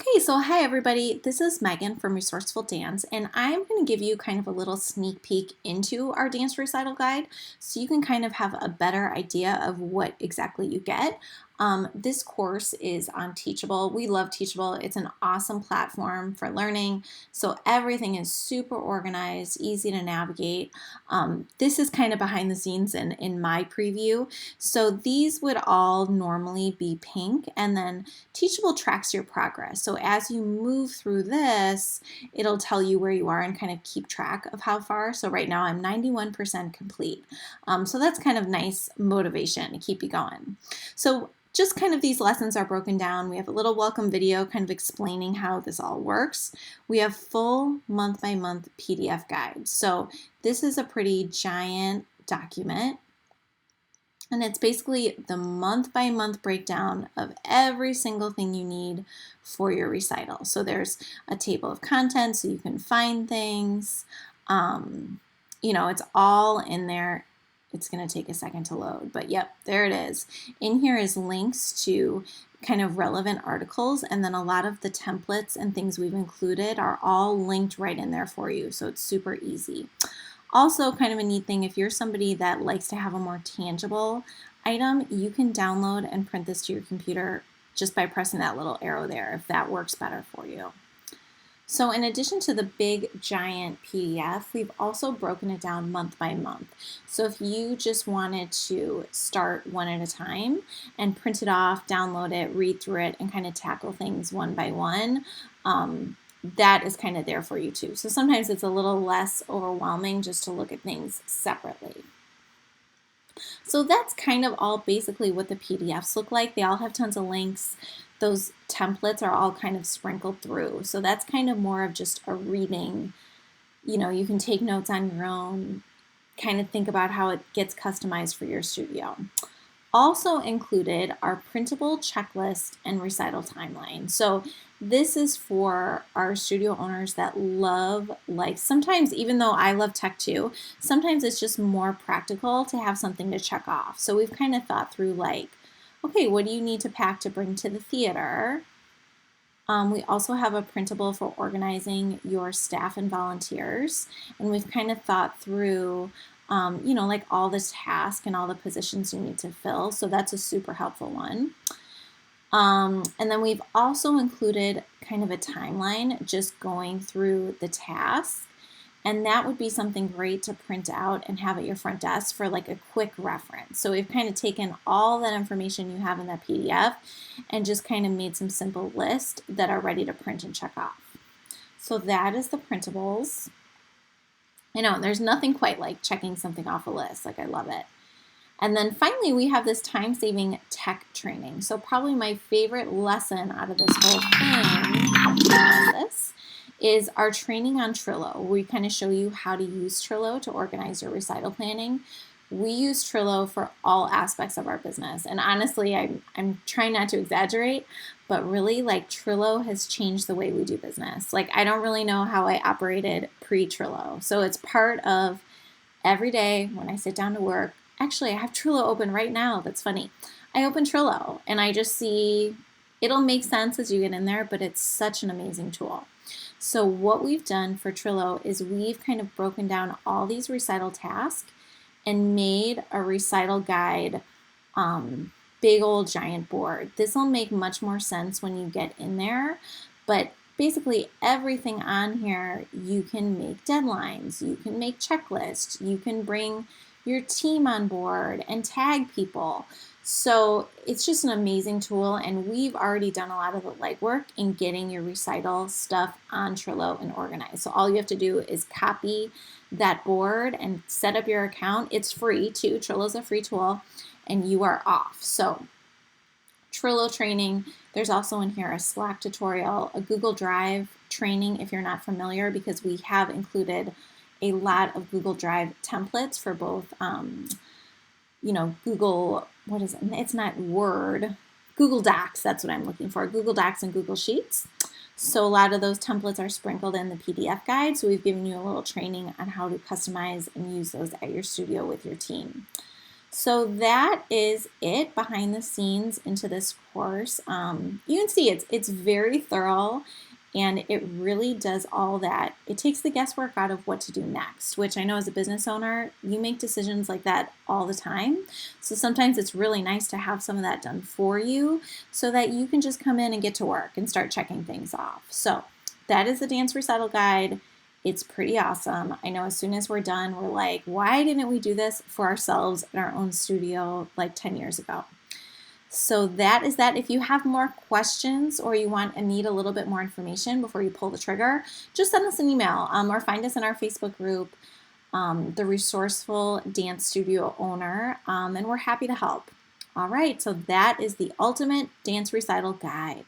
Okay, so hi everybody. This is Megan from Resourceful Dance, and I'm going to give you kind of a little sneak peek into our dance recital guide so you can kind of have a better idea of what exactly you get. This course is on Teachable. We love Teachable. It's an awesome platform for learning, so everything is super organized, easy to navigate. This is kind of behind the scenes in my preview. So these would all normally be pink, and then Teachable tracks your progress. So as you move through this, it'll tell you where you are and kind of keep track of how far. So right now I'm 91% complete. So that's kind of nice motivation to keep you going. So just kind of these lessons are broken down. We have a little welcome video kind of explaining how this all works. We have full month by month PDF guides. So this is a pretty giant document. And it's basically the month by month breakdown of every single thing you need for your recital. So there's a table of contents so you can find things. It's all in there. It's going to take a second to load, but yep, there it is. In here is links to kind of relevant articles, and then a lot of the templates and things we've included are all linked right in there for you, so it's super easy. Also, kind of a neat thing, if you're somebody that likes to have a more tangible item, you can download and print this to your computer just by pressing that little arrow there, if that works better for you. So in addition to the big giant PDF, we've also broken it down month by month. So if you just wanted to start one at a time and print it off, download it, read through it, and kind of tackle things one by one, that is kind of there for you too. So sometimes it's a little less overwhelming just to look at things separately. So that's kind of all basically what the PDFs look like. They all have tons of links. Those templates are all kind of sprinkled through. So that's kind of more of just a reading. You can take notes on your own, kind of think about how it gets customized for your studio. Also included are printable checklist and recital timeline. So this is for our studio owners that love, like sometimes, even though I love tech too, sometimes it's just more practical to have something to check off. So we've kind of thought through like, okay, what do you need to pack to bring to the theater? We also have a printable for organizing your staff and volunteers. And we've kind of thought through like all the tasks and all the positions you need to fill. So that's a super helpful one. And then we've also included kind of a timeline just going through the tasks. And that would be something great to print out and have at your front desk for like a quick reference. So we've kind of taken all that information you have in that PDF and just kind of made some simple lists that are ready to print and check off. So that is the printables. I know, there's nothing quite like checking something off a list. Like, I love it. And then finally, we have this time-saving tech training. So probably my favorite lesson out of this whole thing is our training on Trello. We kind of show you how to use Trello to organize your recital planning. We use Trello for all aspects of our business. And honestly, I'm trying not to exaggerate, but really like Trello has changed the way we do business. Like, I don't really know how I operated pre-Trello. So it's part of every day when I sit down to work. Actually, I have Trello open right now. That's funny. I open Trello and I just see, it'll make sense as you get in there, but it's such an amazing tool. So what we've done for Trello is we've kind of broken down all these recital tasks and made a recital guide, big old giant board. This will make much more sense when you get in there, but basically everything on here, you can make deadlines, you can make checklists, you can bring your team on board and tag people. So it's just an amazing tool, and we've already done a lot of the legwork in getting your recital stuff on Trello and organized. So all you have to do is copy that board and set up your account. It's free too. Trello's a free tool, and you are off. So Trello training, there's also in here a Slack tutorial, a Google Drive training if you're not familiar, because we have included a lot of Google Drive templates for both, Google, what is it? It's not Word, Google Docs, that's what I'm looking for, Google Docs and Google Sheets. So a lot of those templates are sprinkled in the PDF guide. So we've given you a little training on how to customize and use those at your studio with your team. So that is it behind the scenes into this course. You can see it's very thorough, and it really does all that. It takes the guesswork out of what to do next, which I know as a business owner, you make decisions like that all the time. So sometimes it's really nice to have some of that done for you so that you can just come in and get to work and start checking things off. So that is the dance recital guide. It's pretty awesome. I know as soon as we're done, we're like, why didn't we do this for ourselves in our own studio like 10 years ago? So that is that. If you have more questions or you want and need a little bit more information before you pull the trigger, just send us an email or find us in our Facebook group, The Resourceful Dance Studio Owner, and we're happy to help. All right, so that is the ultimate dance recital guide.